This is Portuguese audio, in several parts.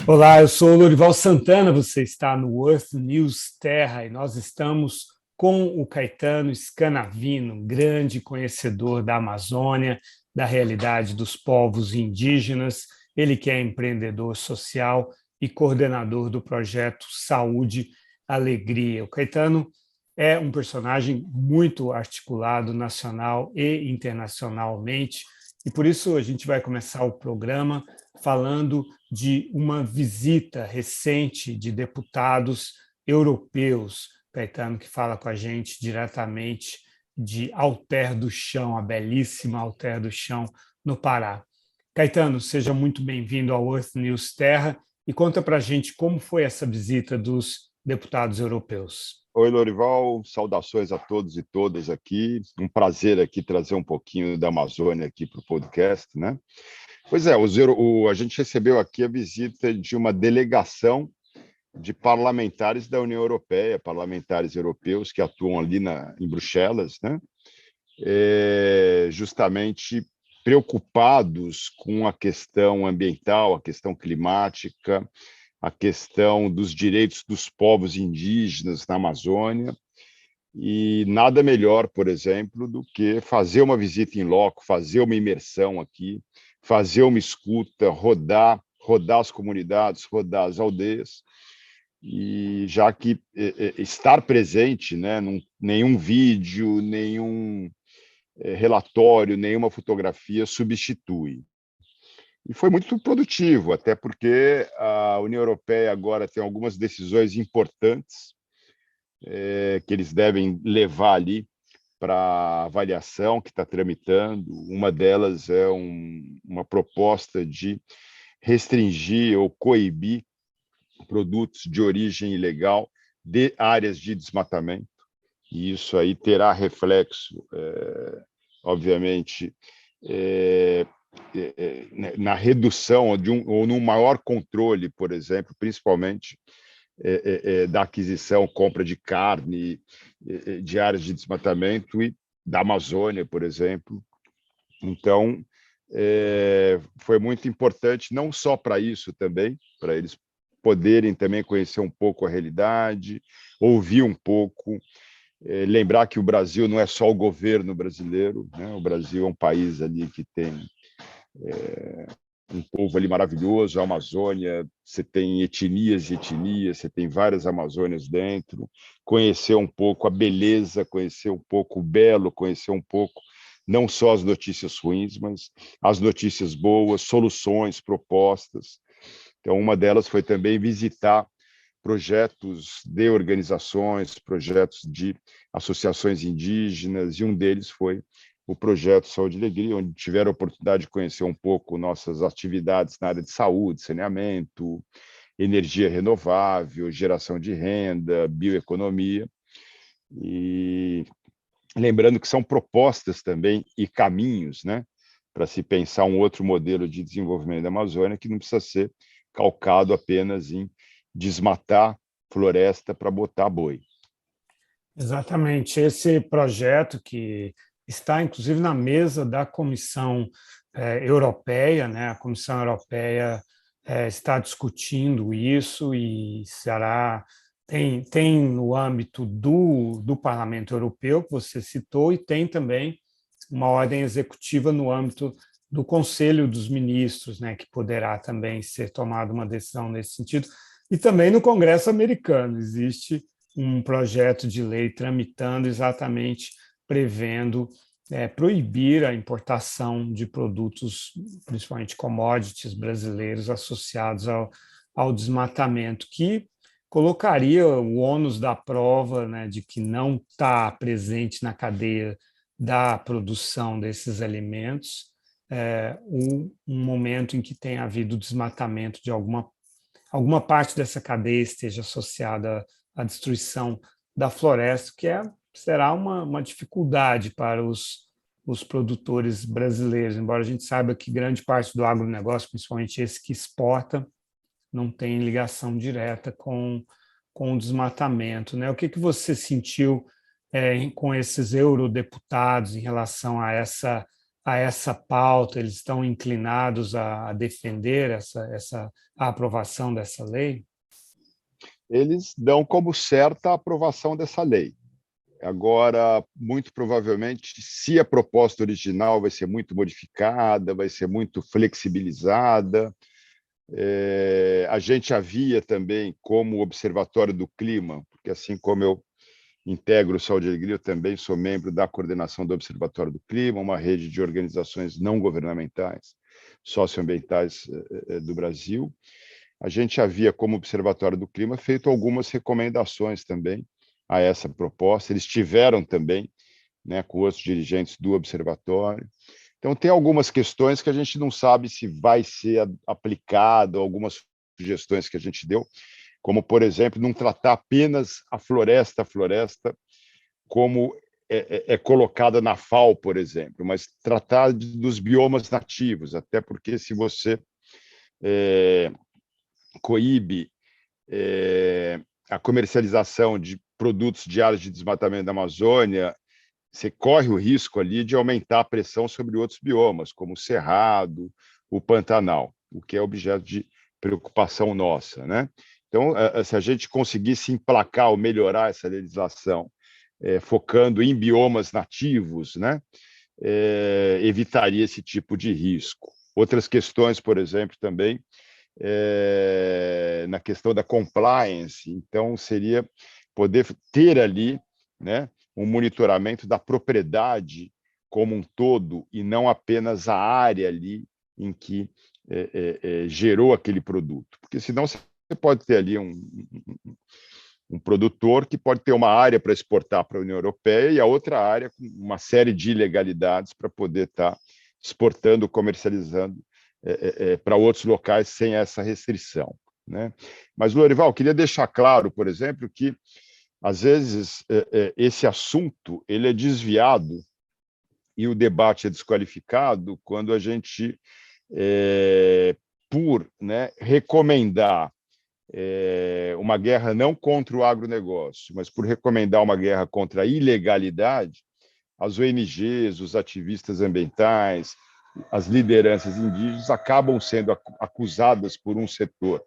Olá, eu sou o Lorival Santana, você está no Earth News Terra e nós estamos com o Caetano Scanavino, grande conhecedor da Amazônia, da realidade dos povos indígenas, ele que é empreendedor social e coordenador do projeto Saúde Alegria. O Caetano é um personagem muito articulado nacional e internacionalmente e por isso a gente vai começar o programa falando de uma visita recente de deputados europeus. Caetano, que fala com a gente diretamente de Alter do Chão, a belíssima Alter do Chão, no Pará. Caetano, seja muito bem-vindo ao Earth News Terra e conta para a gente como foi essa visita dos deputados europeus. Oi, Lorival, saudações a todos e todas aqui. Um prazer aqui trazer um pouquinho da Amazônia aqui para o podcast, né? Pois é, a gente recebeu aqui a visita de uma delegação de parlamentares da União Europeia, parlamentares europeus que atuam ali em Bruxelas, né? Justamente preocupados com a questão ambiental, a questão climática, a questão dos direitos dos povos indígenas na Amazônia. E nada melhor, por exemplo, do que fazer uma visita em loco, fazer uma imersão aqui, fazer uma escuta, rodar as comunidades, rodar as aldeias, e já que estar presente, né, nenhum vídeo, nenhum relatório, nenhuma fotografia substitui. E foi muito produtivo, até porque a União Europeia agora tem algumas decisões importantes que eles devem levar ali para avaliação que está tramitando. Uma delas é uma proposta de restringir ou coibir produtos de origem ilegal de áreas de desmatamento. E isso aí terá reflexo, obviamente, na redução ou num maior controle, por exemplo, principalmente da aquisição, compra de carne, de áreas de desmatamento e da Amazônia, por exemplo. Então, foi muito importante, não só para isso também, para eles poderem também conhecer um pouco a realidade, ouvir um pouco, lembrar que o Brasil não é só o governo brasileiro, né? O Brasil é um país ali que tem um povo ali maravilhoso, a Amazônia, você tem etnias e etnias, você tem várias Amazônias dentro, conhecer um pouco a beleza, conhecer um pouco o belo, conhecer um pouco não só as notícias ruins, mas as notícias boas, soluções, propostas. Então, uma delas foi também visitar projetos de organizações, projetos de associações indígenas, e um deles foi o projeto Saúde e Alegria, onde tiveram a oportunidade de conhecer um pouco nossas atividades na área de saúde, saneamento, energia renovável, geração de renda, bioeconomia. E lembrando que são propostas também e caminhos, né, para se pensar um outro modelo de desenvolvimento da Amazônia que não precisa ser calcado apenas em desmatar floresta para botar boi. Exatamente. Esse projeto que está, inclusive, na mesa da Comissão Europeia, né? A Comissão Europeia está discutindo isso e tem no âmbito do Parlamento Europeu, que você citou, e tem também uma ordem executiva no âmbito do Conselho dos Ministros, né? Que poderá também ser tomada uma decisão nesse sentido. E também no Congresso americano existe um projeto de lei tramitando exatamente prevendo proibir a importação de produtos, principalmente commodities brasileiros associados ao desmatamento, que colocaria o ônus da prova, né, de que não está presente na cadeia da produção desses alimentos um momento em que tenha havido desmatamento de alguma parte dessa cadeia esteja associada à destruição da floresta, que será uma dificuldade para os produtores brasileiros, embora a gente saiba que grande parte do agronegócio, principalmente esse que exporta, não tem ligação direta com o desmatamento, né? O que você sentiu com esses eurodeputados em relação a a essa pauta, eles estão inclinados a defender a aprovação dessa lei? Eles dão como certa a aprovação dessa lei. Agora, muito provavelmente, se a proposta original vai ser muito modificada, vai ser muito flexibilizada, a gente havia também, como Observatório do Clima, porque assim como eu integro o Saúde e Alegria, eu também sou membro da coordenação do Observatório do Clima, uma rede de organizações não governamentais, socioambientais do Brasil. A gente havia, como Observatório do Clima, feito algumas recomendações também a essa proposta. Eles tiveram também, né, com outros dirigentes do Observatório. Então, tem algumas questões que a gente não sabe se vai ser aplicado, algumas sugestões que a gente deu, como, por exemplo, não tratar apenas a floresta como é colocada na FAO, por exemplo, mas tratar dos biomas nativos, até porque se você coíbe a comercialização de produtos de áreas de desmatamento da Amazônia, você corre o risco ali de aumentar a pressão sobre outros biomas, como o Cerrado, o Pantanal, o que é objeto de preocupação nossa, né? Então, se a gente conseguisse emplacar ou melhorar essa legislação, focando em biomas nativos, né, evitaria esse tipo de risco. Outras questões, por exemplo, também, na questão da compliance, então seria poder ter ali, né, um monitoramento da propriedade como um todo e não apenas a área ali em que gerou aquele produto, porque senão você pode ter ali um produtor que pode ter uma área para exportar para a União Europeia e a outra área com uma série de ilegalidades para poder estar exportando, comercializando para outros locais sem essa restrição, né? Mas, Lorival, queria deixar claro, por exemplo, que às vezes esse assunto ele é desviado e o debate é desqualificado quando a gente, por, né, recomendar uma guerra não contra o agronegócio, mas por recomendar uma guerra contra a ilegalidade, as ONGs, os ativistas ambientais, as lideranças indígenas acabam sendo acusadas por um setor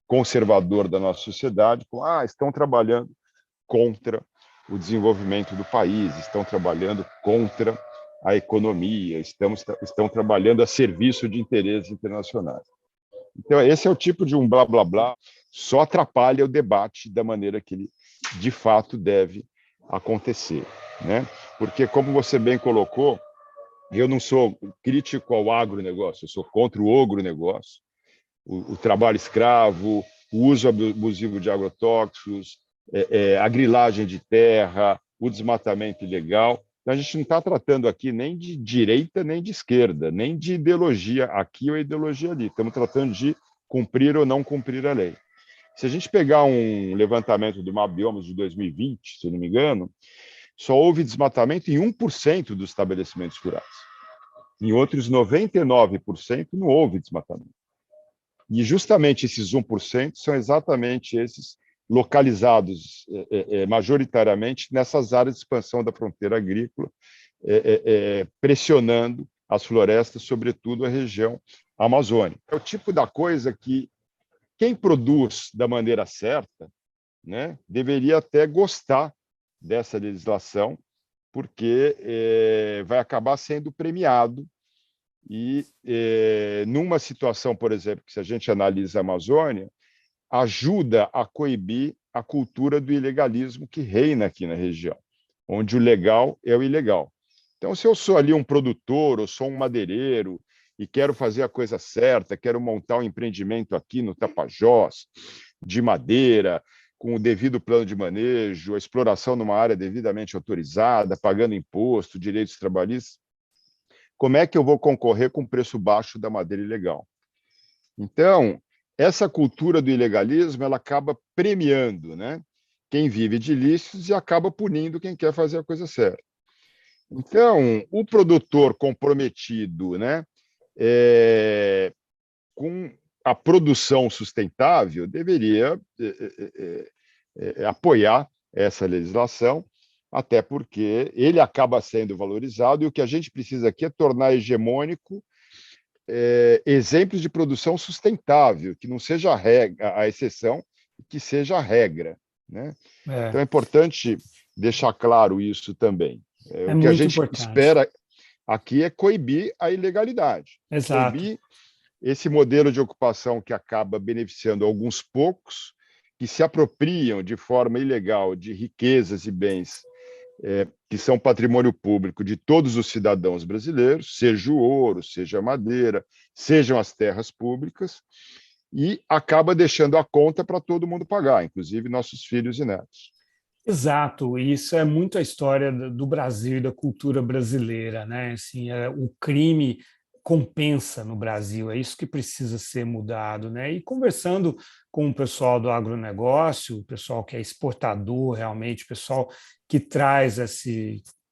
conservador da nossa sociedade, com estão trabalhando contra o desenvolvimento do país, estão trabalhando contra a economia, estão trabalhando a serviço de interesses internacionais. Então, esse é o tipo de um blá, blá, blá, só atrapalha o debate da maneira que ele, de fato, deve acontecer, né? Porque, como você bem colocou, eu não sou crítico ao agronegócio, eu sou contra o ogronegócio, o trabalho escravo, o uso abusivo de agrotóxicos, a grilagem de terra, o desmatamento ilegal. Então, a gente não está tratando aqui nem de direita, nem de esquerda, nem de ideologia aqui ou ideologia ali. Estamos tratando de cumprir ou não cumprir a lei. Se a gente pegar um levantamento do Mapbiomas de 2020, se eu não me engano, só houve desmatamento em 1% dos estabelecimentos rurais. Em outros 99% não houve desmatamento. E justamente esses 1% são exatamente esses localizados majoritariamente nessas áreas de expansão da fronteira agrícola, pressionando as florestas, sobretudo a região amazônica. É o tipo da coisa que quem produz da maneira certa, né, deveria até gostar dessa legislação, porque vai acabar sendo premiado e, numa situação, por exemplo, que se a gente analisa a Amazônia, ajuda a coibir a cultura do ilegalismo que reina aqui na região, onde o legal é o ilegal. Então, se eu sou ali um produtor, ou sou um madeireiro, e quero fazer a coisa certa, quero montar um empreendimento aqui no Tapajós, de madeira, com o devido plano de manejo, a exploração numa área devidamente autorizada, pagando imposto, direitos trabalhistas, como é que eu vou concorrer com o preço baixo da madeira ilegal? Então, essa cultura do ilegalismo ela acaba premiando, né, quem vive de ilícitos e acaba punindo quem quer fazer a coisa certa. Então, o produtor comprometido, né, com a produção sustentável deveria apoiar essa legislação, até porque ele acaba sendo valorizado e o que a gente precisa aqui é tornar hegemônico exemplos de produção sustentável, que não seja a exceção, que seja a regra, né? Então é importante deixar claro isso também. É O que a muito gente importante. espera aqui é coibir a ilegalidade, Exato. coibir esse modelo de ocupação que acaba beneficiando alguns poucos, que se apropriam de forma ilegal de riquezas e bens que são patrimônio público de todos os cidadãos brasileiros, seja o ouro, seja a madeira, sejam as terras públicas, e acaba deixando a conta para todo mundo pagar, inclusive nossos filhos e netos. Exato, isso é muito a história do Brasil e da cultura brasileira, né? Assim, o crime compensa no Brasil, é isso que precisa ser mudado, né? E conversando com o pessoal do agronegócio, o pessoal que é exportador realmente, o pessoal que traz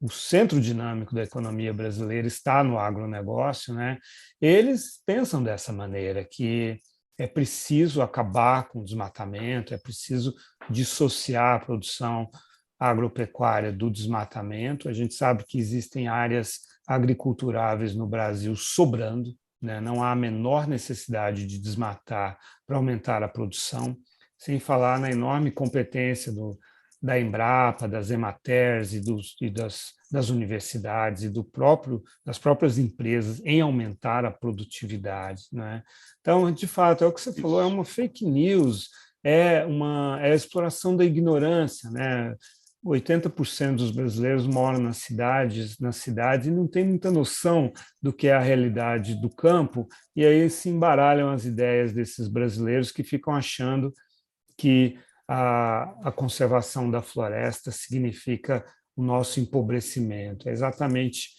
o centro dinâmico da economia brasileira está no agronegócio, né? Eles pensam dessa maneira, que é preciso acabar com o desmatamento, é preciso dissociar a produção agropecuária do desmatamento. A gente sabe que existem áreas agriculturáveis no Brasil sobrando, né? Não há a menor necessidade de desmatar para aumentar a produção, sem falar na enorme competência da Embrapa, das Ematers das universidades e das próprias empresas em aumentar a produtividade, né? Então, de fato, é o que você falou, é uma fake news, é a exploração da ignorância, né? 80% dos brasileiros moram nas cidades e não tem muita noção do que é a realidade do campo, e aí se embaralham as ideias desses brasileiros que ficam achando que a conservação da floresta significa o nosso empobrecimento. É exatamente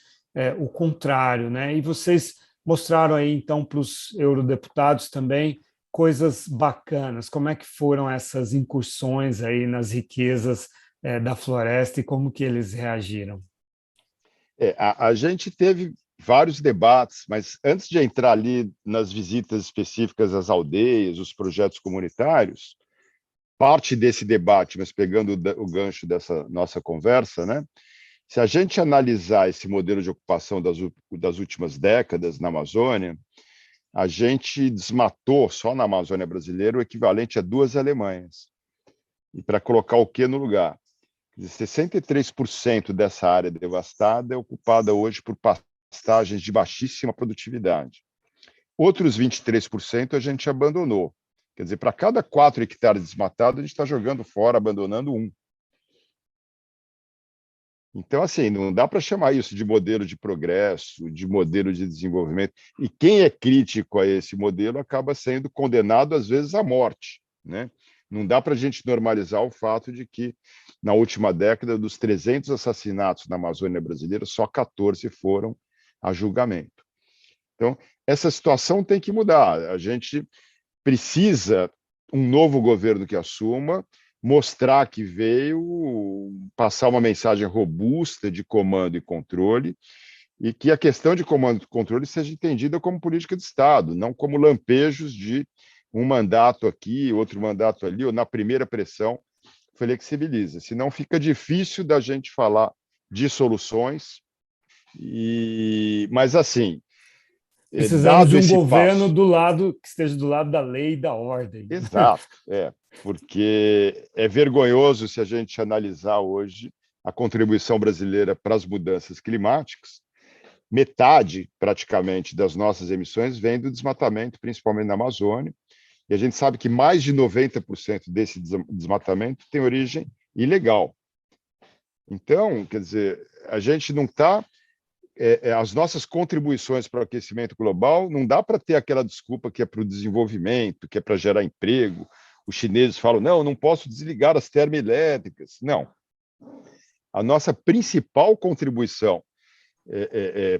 o contrário, né? E vocês mostraram aí, então, para os eurodeputados também coisas bacanas. Como é que foram essas incursões aí nas riquezas da floresta e como que eles reagiram? A gente teve vários debates, mas antes de entrar ali nas visitas específicas às aldeias, os projetos comunitários, parte desse debate, mas pegando o gancho dessa nossa conversa, né? Se a gente analisar esse modelo de ocupação das últimas décadas na Amazônia, a gente desmatou só na Amazônia brasileira o equivalente a 2 Alemanhas. E para colocar o que no lugar? 63% dessa área devastada é ocupada hoje por pastagens de baixíssima produtividade. Outros 23% a gente abandonou. Quer dizer, para cada 4 hectares desmatados, a gente está jogando fora, abandonando 1. Então, assim, não dá para chamar isso de modelo de progresso, de modelo de desenvolvimento. E quem é crítico a esse modelo acaba sendo condenado, às vezes, à morte, né? Não dá para a gente normalizar o fato de que, na última década, dos 300 assassinatos na Amazônia brasileira, só 14 foram a julgamento. Então, essa situação tem que mudar. A gente precisa um novo governo que assuma, mostrar que veio, passar uma mensagem robusta de comando e controle, e que a questão de comando e controle seja entendida como política de Estado, não como lampejos de um mandato aqui, outro mandato ali, ou na primeira pressão flexibiliza. Senão fica difícil da gente falar de soluções. Mas, assim, Precisamos de dado um esse governo passo, que esteja do lado da lei e da ordem. exato, porque é vergonhoso se a gente analisar hoje a contribuição brasileira para as mudanças climáticas. Metade, praticamente, das nossas emissões vem do desmatamento, principalmente na Amazônia, e a gente sabe que mais de 90% desse desmatamento tem origem ilegal. Então, quer dizer, a gente não está as nossas contribuições para o aquecimento global, não dá para ter aquela desculpa que é para o desenvolvimento, que é para gerar emprego. Os chineses falam, não posso desligar as termoelétricas. Não. A nossa principal contribuição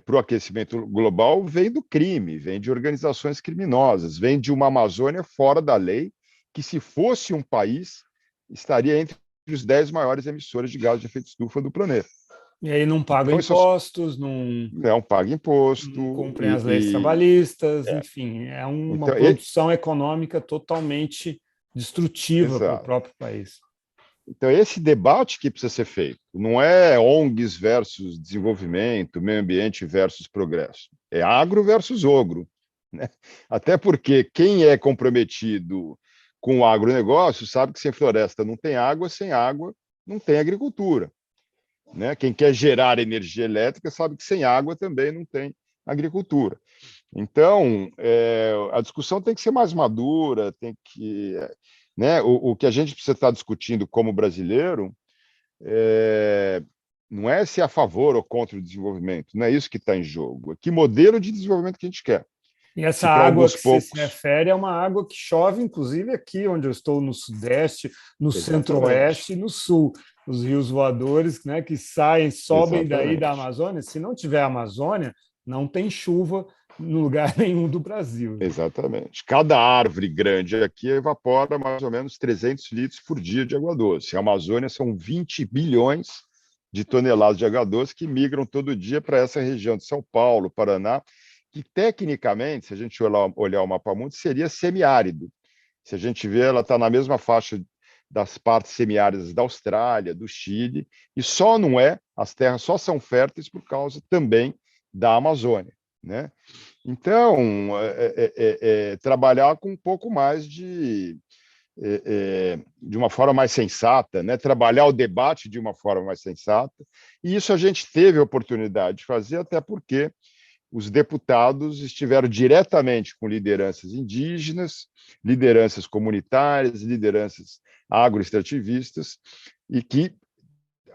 para o aquecimento global vem do crime, vem de organizações criminosas, vem de uma Amazônia fora da lei, que, se fosse um país, estaria entre os 10 maiores emissores de gases de efeito estufa do planeta. E aí não pagam Então, isso impostos, não paga não imposto. cumprem as leis trabalhistas, É, enfim, é uma então, produção econômica totalmente destrutiva para o exato. próprio país. Então, esse debate que precisa ser feito. Não é ONGs versus desenvolvimento, meio ambiente versus progresso. É agro versus ogro. Né? Até porque quem é comprometido com o agronegócio sabe que sem floresta não tem água, sem água não tem agricultura. Né? Quem quer gerar energia elétrica sabe que sem água também não tem agricultura. Então, a discussão tem que ser mais madura, tem que, né? O que a gente precisa estar discutindo como brasileiro não é se é a favor ou contra o desenvolvimento, não é isso que está em jogo. É que modelo de desenvolvimento que a gente quer. E essa Se para água alguns que você se poucos. refere é uma água que chove, inclusive aqui onde eu estou, no Sudeste, no Exatamente. Centro-Oeste e no Sul. Os rios voadores, né, que saem, sobem daí da Exatamente. Amazônia. Se não tiver Amazônia, não tem chuva no lugar nenhum do Brasil. Exatamente. Cada árvore grande aqui evapora mais ou menos 300 litros por dia de água doce. A Amazônia são 20 bilhões de toneladas de água doce que migram todo dia para essa região de São Paulo, Paraná, que tecnicamente, se a gente olhar o mapa mundo, seria semiárido. Se a gente vê, ela está na mesma faixa das partes semiáridas da Austrália, do Chile, e só não é, as terras só são férteis por causa também da Amazônia. Né? Então, trabalhar com um pouco mais de uma forma mais sensata, né? Trabalhar o debate de uma forma mais sensata, e isso a gente teve a oportunidade de fazer, até porque os deputados estiveram diretamente com lideranças indígenas, lideranças comunitárias, lideranças agroextrativistas, e que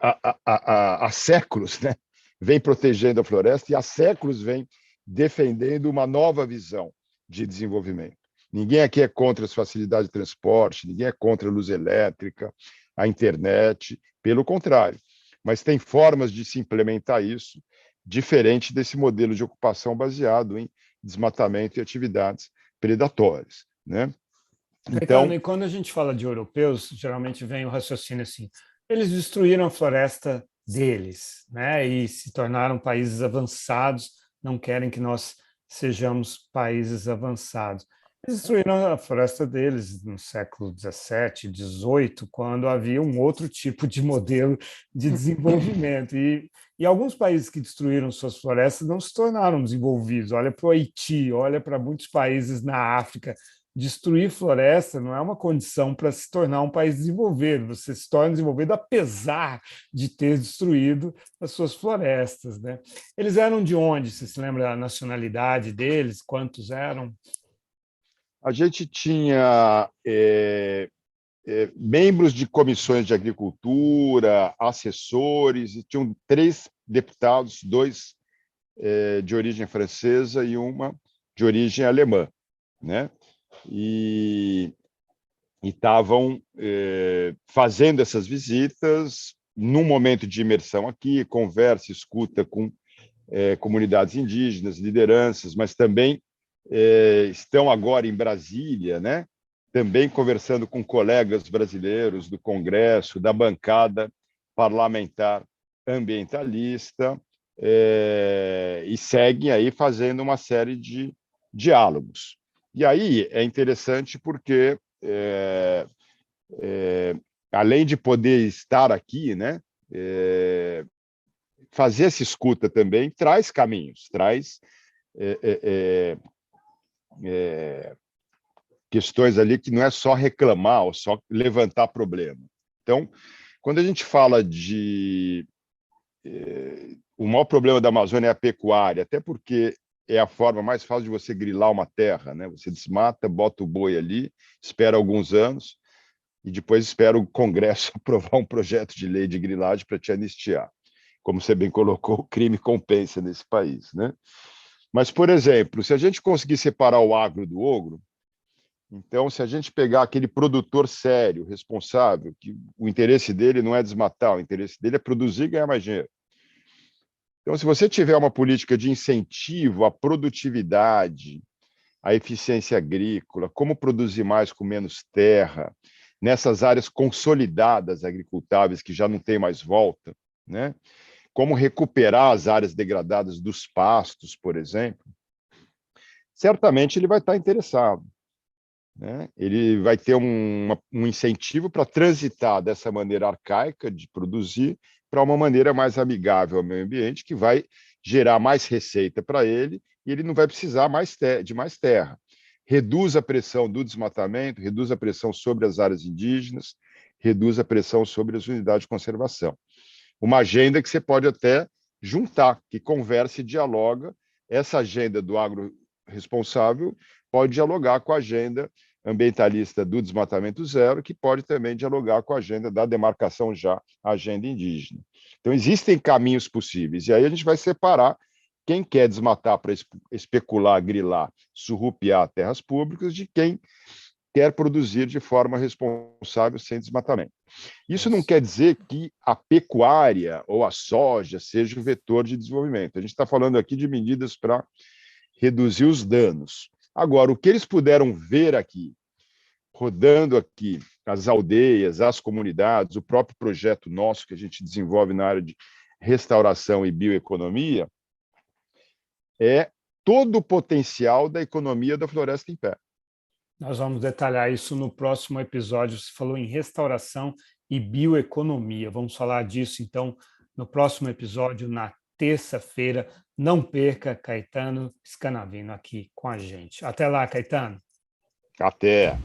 há séculos, né, vem protegendo a floresta e há séculos vem defendendo uma nova visão de desenvolvimento. Ninguém aqui é contra as facilidades de transporte, ninguém é contra a luz elétrica, a internet, pelo contrário. Mas tem formas de se implementar isso diferente desse modelo de ocupação baseado em desmatamento e atividades predatórias. Né? Caetano, Então, e quando a gente fala de europeus, geralmente vem o raciocínio assim: eles destruíram a floresta deles, né? E se tornaram países avançados, não querem que nós sejamos países avançados. Eles destruíram a floresta deles no século XVII, XVIII, quando havia um outro tipo de modelo de desenvolvimento. E alguns países que destruíram suas florestas não se tornaram desenvolvidos. Olha para o Haiti, olha para muitos países na África. Destruir floresta não é uma condição para se tornar um país desenvolvido. Você se torna desenvolvido apesar de ter destruído as suas florestas. Né? Eles eram de onde? Você se lembra da nacionalidade deles? Quantos eram? a gente tinha membros de comissões de agricultura, assessores, e tinham 3 deputados, 2 de origem francesa e uma de origem alemã. Né? E estavam fazendo essas visitas num momento de imersão aqui, conversa, escuta com comunidades indígenas, lideranças, mas também estão agora em Brasília, né? Também conversando com colegas brasileiros do Congresso, da bancada parlamentar ambientalista, e seguem aí fazendo uma série de diálogos. E aí é interessante porque, além de poder estar aqui, né, fazer essa escuta também traz caminhos, traz questões ali que não é só reclamar ou só levantar problema. Então, quando a gente fala de o maior problema da Amazônia é a pecuária, até porque é a forma mais fácil de você grilar uma terra, né? Você desmata, bota o boi ali, espera alguns anos e depois espera o Congresso aprovar um projeto de lei de grilagem para te anistiar. Como você bem colocou, o crime compensa nesse país, né? Mas, por exemplo, se a gente conseguir separar o agro do ogro, então, se a gente pegar aquele produtor sério, responsável, que o interesse dele não é desmatar, o interesse dele é produzir e ganhar mais dinheiro. Então, se você tiver uma política de incentivo à produtividade, à eficiência agrícola, como produzir mais com menos terra, nessas áreas consolidadas agricultáveis que já não tem mais volta, né? Como recuperar as áreas degradadas dos pastos, por exemplo, certamente ele vai estar interessado. né? Ele vai ter um incentivo para transitar dessa maneira arcaica de produzir para uma maneira mais amigável ao meio ambiente, que vai gerar mais receita para ele e ele não vai precisar de mais terra. Reduz a pressão do desmatamento, reduz a pressão sobre as áreas indígenas, reduz a pressão sobre as unidades de conservação. Uma agenda que você pode até juntar, que conversa e dialoga. Essa agenda do agro responsável pode dialogar com a agenda ambientalista do desmatamento zero, que pode também dialogar com a agenda da demarcação já, a agenda indígena. Então, existem caminhos possíveis, e aí a gente vai separar quem quer desmatar para especular, grilar, surrupiar terras públicas de quem quer produzir de forma responsável sem desmatamento. Isso não quer dizer que a pecuária ou a soja seja o vetor de desenvolvimento. A gente está falando aqui de medidas para reduzir os danos. Agora, o que eles puderam ver aqui, rodando aqui, as aldeias, as comunidades, o próprio projeto nosso que a gente desenvolve na área de restauração e bioeconomia, é todo o potencial da economia da floresta em pé. Nós vamos detalhar isso no próximo episódio. Você falou em restauração e bioeconomia. Vamos falar disso, então, no próximo episódio, na terça-feira. Não perca, Caetano Scanavino aqui com a gente. Até lá, Caetano. Até!